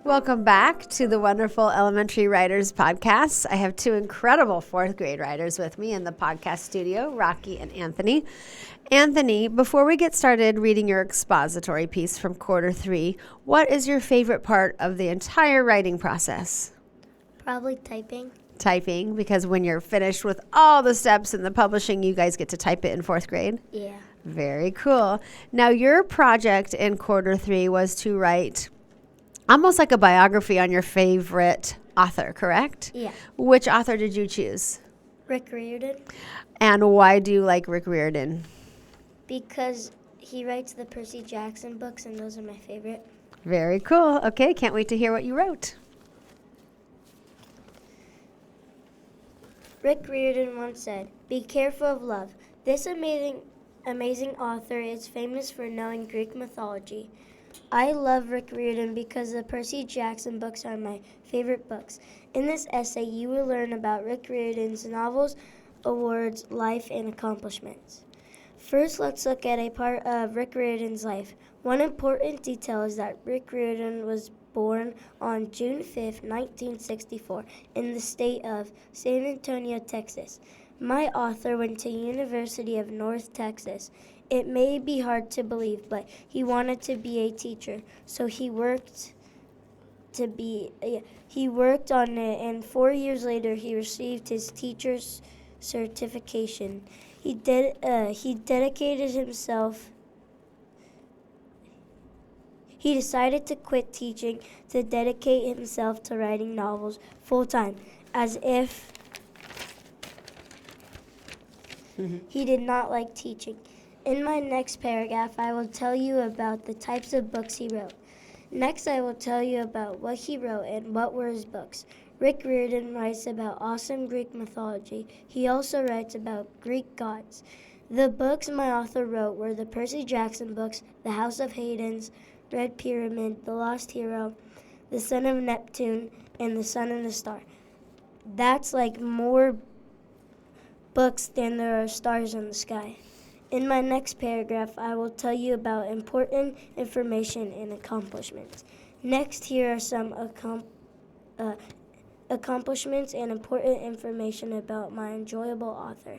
Welcome back to the Wonderful Elementary Writers Podcast. I have two incredible fourth grade writers with me in the podcast studio, Rocky and Anthony. Anthony, before we get started reading your expository piece from quarter 3, what is your favorite part of the entire writing process? Probably typing. Typing, because when you're finished with all the steps in the publishing, you guys get to type it in fourth grade? Yeah. Very cool. Now, your project in quarter 3 was to write almost like a biography on your favorite author, correct? Yeah. Which author did you choose? Rick Riordan. And why do you like Rick Riordan? Because he writes the Percy Jackson books, and those are my favorite. Very cool. Okay, can't wait to hear what you wrote. Rick Riordan once said, "Be careful of love. This amazing author is famous for knowing Greek mythology. I love Rick Riordan because the Percy Jackson books are my favorite books. In this essay, you will learn about Rick Riordan's novels, awards, life, and accomplishments. First, let's look at a part of Rick Riordan's life. One important detail is that Rick Riordan was born on June 5, 1964, in the state of San Antonio, Texas. My author went to University of North Texas. It may be hard to believe, but he wanted to be a teacher, so he worked on it, and 4 years later he received his teacher's certification. He dedicated himself. He decided to quit teaching to dedicate himself to writing novels full time, as if he did not like teaching. In my next paragraph, I will tell you about the types of books he wrote. Next, I will tell you about what he wrote and what were his books. Rick Riordan writes about awesome Greek mythology. He also writes about Greek gods. The books my author wrote were the Percy Jackson books, The House of Hades, Red Pyramid, The Lost Hero, The Son of Neptune, and The Sun and the Star. That's like more books than there are stars in the sky. In my next paragraph, I will tell you about important information and accomplishments. Next, here are some accomplishments and important information about my enjoyable author.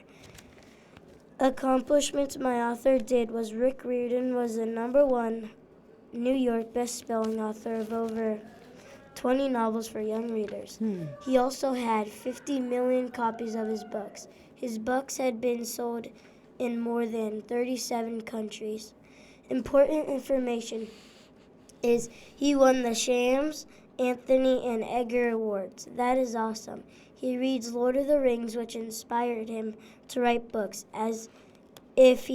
Accomplishments my author did was Rick Riordan was the #1 New York best-selling author of over 20 novels for young readers. He also had 50 million copies of his books. His books had been sold in more than 37 countries. Important information is he won the Shams, Anthony, and Edgar Awards. That is awesome. He reads Lord of the Rings, which inspired him to write books as if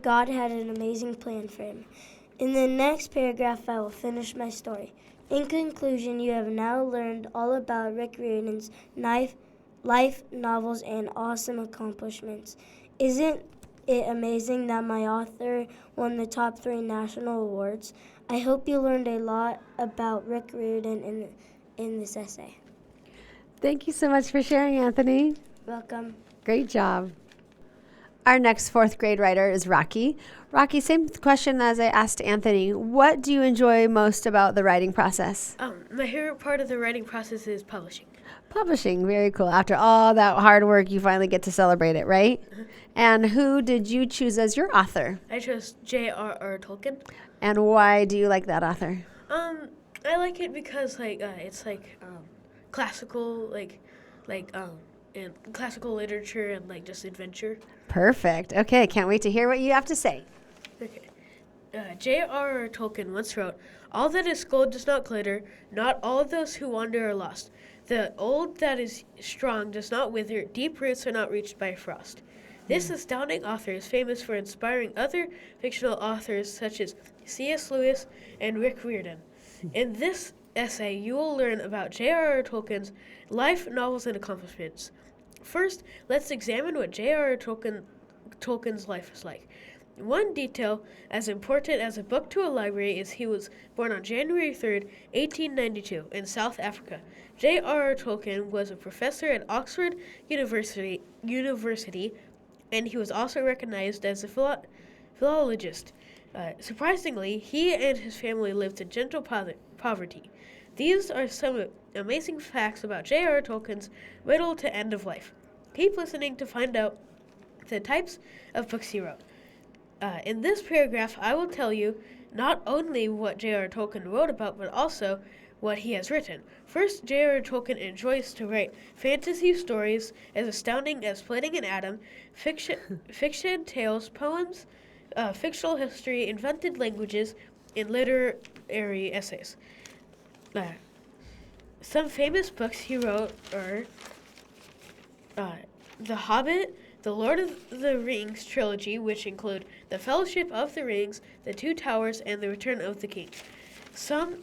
God had an amazing plan for him. In the next paragraph, I will finish my story. In conclusion, you have now learned all about Rick Riordan's life, novels, and awesome accomplishments. Isn't it amazing that my author won the top 3 national awards? I hope you learned a lot about Rick Riordan in this essay. Thank you so much for sharing, Anthony. Welcome. Great job. Our next fourth grade writer is Rocky. Rocky, same question as I asked Anthony. What do you enjoy most about the writing process? My favorite part of the writing process is publishing. Publishing, very cool. After all that hard work, you finally get to celebrate it, right? And who did you choose as your author? I chose J.R.R. Tolkien. And why do you like that author? I like it because it's classical, and classical literature and just adventure. Perfect. Okay, can't wait to hear what you have to say. Okay. J.R.R. Tolkien once wrote, "All that is gold does not glitter. Not all of those who wander are lost. The old that is strong does not wither. Deep roots are not reached by frost." This astounding author is famous for inspiring other fictional authors such as C.S. Lewis and Rick Riordan. In this essay, you will learn about J.R.R. Tolkien's life, novels, and accomplishments. First, let's examine what J.R.R. Tolkien's life is like. One detail as important as a book to a library is he was born on January 3rd, 1892, in South Africa. J.R.R. Tolkien was a professor at Oxford University, and he was also recognized as a philologist. Surprisingly, he and his family lived in gentle poverty. These are some amazing facts about J.R.R. Tolkien's middle to end of life. Keep listening to find out the types of books he wrote. In this paragraph, I will tell you not only what J.R.R. Tolkien wrote about, but also what he has written. First, J.R.R. Tolkien enjoys to write fantasy stories as astounding as Plating an Atom, fiction tales, poems, fictional history, invented languages, and literary essays. Some famous books he wrote are The Hobbit, the Lord of the Rings trilogy, which include The Fellowship of the Rings, The Two Towers, and The Return of the King. Some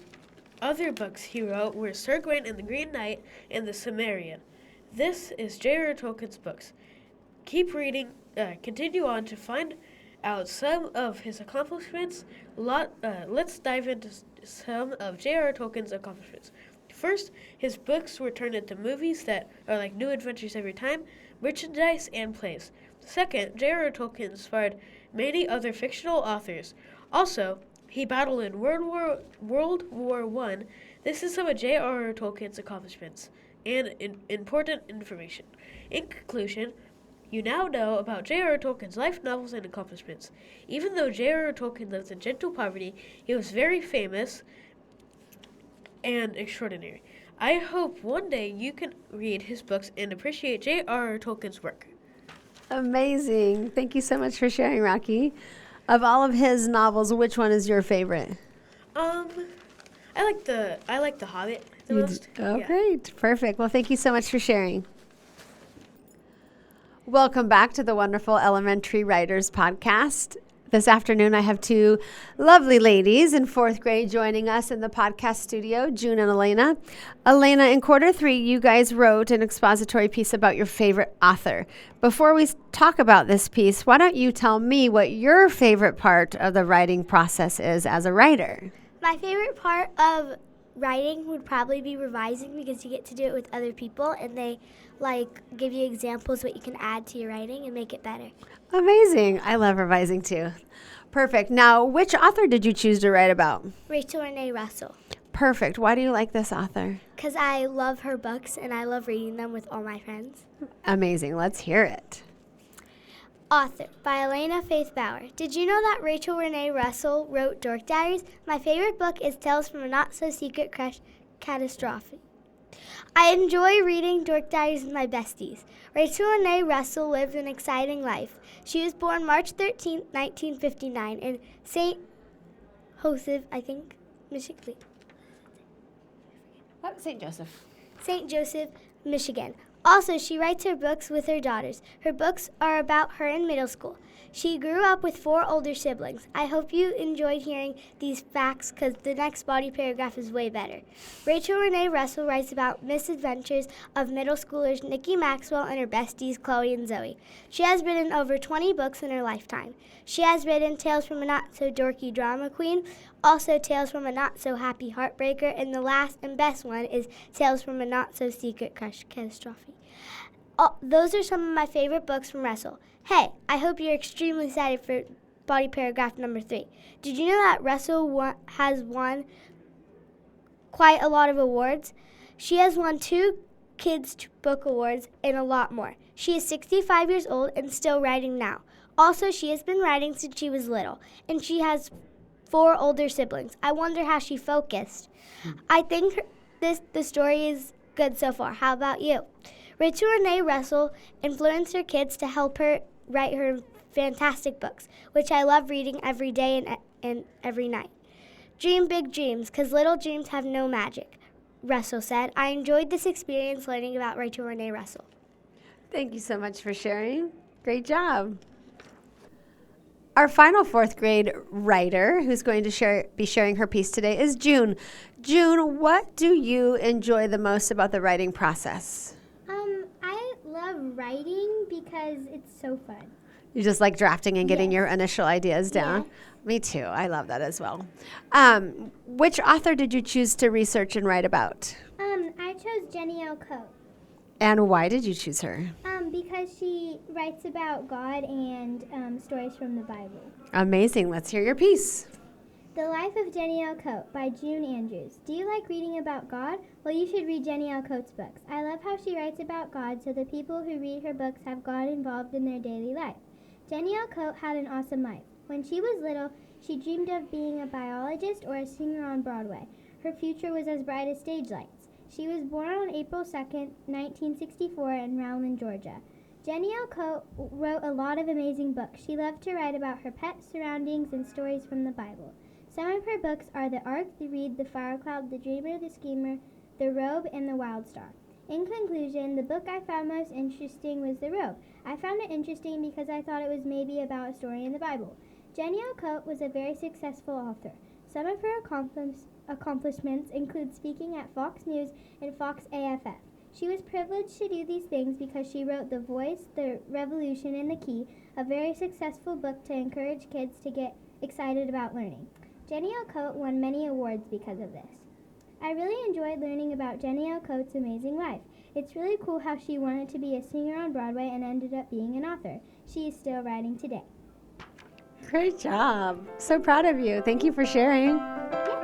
other books he wrote were Sir Gawain and the Green Knight and The Cimmerian. This is J.R.R. Tolkien's books. Keep reading, continue on to find out some of his accomplishments. Let's dive into some of J.R.R. Tolkien's accomplishments. First, his books were turned into movies that are like new adventures every time, merchandise, and plays. Second, J.R.R. Tolkien inspired many other fictional authors. Also, he battled in World War I. This is some of J.R.R. Tolkien's accomplishments and important information. In conclusion, you now know about J.R.R. Tolkien's life, novels, and accomplishments. Even though J.R.R. Tolkien lived in gentle poverty, he was very famous and extraordinary. I hope one day you can read his books and appreciate J.R.R. Tolkien's work. Amazing. Thank you so much for sharing, Rocky. Of all of his novels, which one is your favorite? I like the Hobbit the most. Oh, Yeah. great. Perfect. Well, thank you so much for sharing. Welcome back to the Wonderful Elementary Writers Podcast. This afternoon, I have two lovely ladies in fourth grade joining us in the podcast studio, June and Elena. Elena, in quarter 3, you guys wrote an expository piece about your favorite author. Before we talk about this piece, why don't you tell me what your favorite part of the writing process is as a writer? My favorite part of writing would probably be revising, because you get to do it with other people and they give you examples what you can add to your writing and make it better. Amazing. I love revising too. Perfect. Now, which author did you choose to write about? Rachel Renee Russell, Perfect. Why do you like this author? because I love her books and I love reading them with all my friends. Amazing. Let's hear it. Author by Elena Faith Bauer. Did you know that Rachel Renee Russell wrote Dork Diaries? My favorite book is Tales from a Not-So-Secret Crush Catastrophe. I enjoy reading Dork Diaries with my besties. Rachel Renee Russell lived an exciting life. She was born March 13, 1959 in St. Joseph, Michigan. St. Joseph. St. Joseph, Michigan. Also, she writes her books with her daughters. Her books are about her in middle school. She grew up with 4 older siblings. I hope you enjoyed hearing these facts, because the next body paragraph is way better. Rachel Renee Russell writes about misadventures of middle schoolers Nikki Maxwell and her besties Chloe and Zoe. She has written over 20 books in her lifetime. She has written Tales from a Not-So-Dorky Drama Queen, also Tales from a Not-So-Happy Heartbreaker, and the last and best one is Tales from a Not-So-Secret Crush Catastrophe. Those are some of my favorite books from Russell. Hey, I hope you're extremely excited for body paragraph number 3. Did you know that Russell has won quite a lot of awards? She has won 2 Kids Book Awards and a lot more. She is 65 years old and still writing now. Also, she has been writing since she was little, and she has 4 older siblings. I wonder how she focused. I think the story is good so far. How about you? Rachel Renee Russell influenced her kids to help her write her fantastic books, which I love reading every day and every night. Dream big dreams, because little dreams have no magic, Russell said. I enjoyed this experience learning about Rachel Renee Russell. Thank you so much for sharing. Great job. Our final fourth grade writer who's going to be sharing her piece today is June. June, what do you enjoy the most about the writing process? I love writing because it's so fun. You just like drafting and getting Yes. your initial ideas down? Yes. Me too. I love that as well. Which author did you choose to research and write about? I chose Jenny L. Cote. And why did you choose her? Because she writes about God and stories from the Bible. Amazing. Let's hear your piece. The Life of Jenny L. Coate by June Andrews. Do you like reading about God? Well, you should read Jenny L. Coate's books. I love how she writes about God so the people who read her books have God involved in their daily life. Jenny L. Coate had an awesome life. When she was little, she dreamed of being a biologist or a singer on Broadway. Her future was as bright as stage lights. She was born on April 2nd, 1964 in Rowland, Georgia. Jenny L. Coate wrote a lot of amazing books. She loved to write about her pets, surroundings, and stories from the Bible. Some of her books are The Ark, The Reed, The Fire Cloud, The Dreamer, The Schemer, The Robe, and The Wild Star. In conclusion, the book I found most interesting was The Robe. I found it interesting because I thought it was maybe about a story in the Bible. Jenny L. Coate was a very successful author. Some of her accomplishments include speaking at Fox News and Fox AFF. She was privileged to do these things because she wrote The Voice, The Revolution, and The Key, a very successful book to encourage kids to get excited about learning. Jenny L. Coate won many awards because of this. I really enjoyed learning about Jenny L. Coate's amazing life. It's really cool how she wanted to be a singer on Broadway and ended up being an author. She is still writing today. Great job. So proud of you. Thank you for sharing. Yes, of course.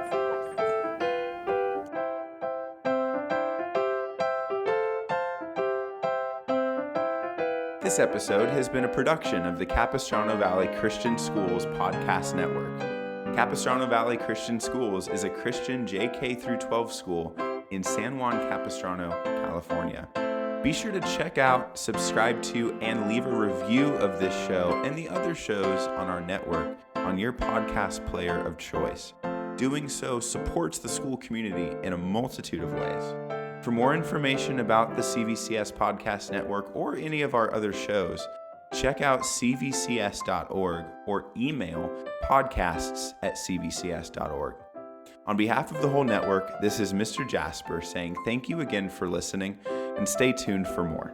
This episode has been a production of the Capistrano Valley Christian Schools Podcast Network. Capistrano Valley Christian Schools is a Christian JK through 12 school in San Juan Capistrano, California. Be sure to check out, subscribe to, and leave a review of this show and the other shows on our network on your podcast player of choice. Doing so supports the school community in a multitude of ways. For more information about the CVCS Podcast Network or any of our other shows, check out cvcs.org or email podcasts@cvcs.org. On behalf of the whole network, this is Mr. Jasper saying thank you again for listening and stay tuned for more.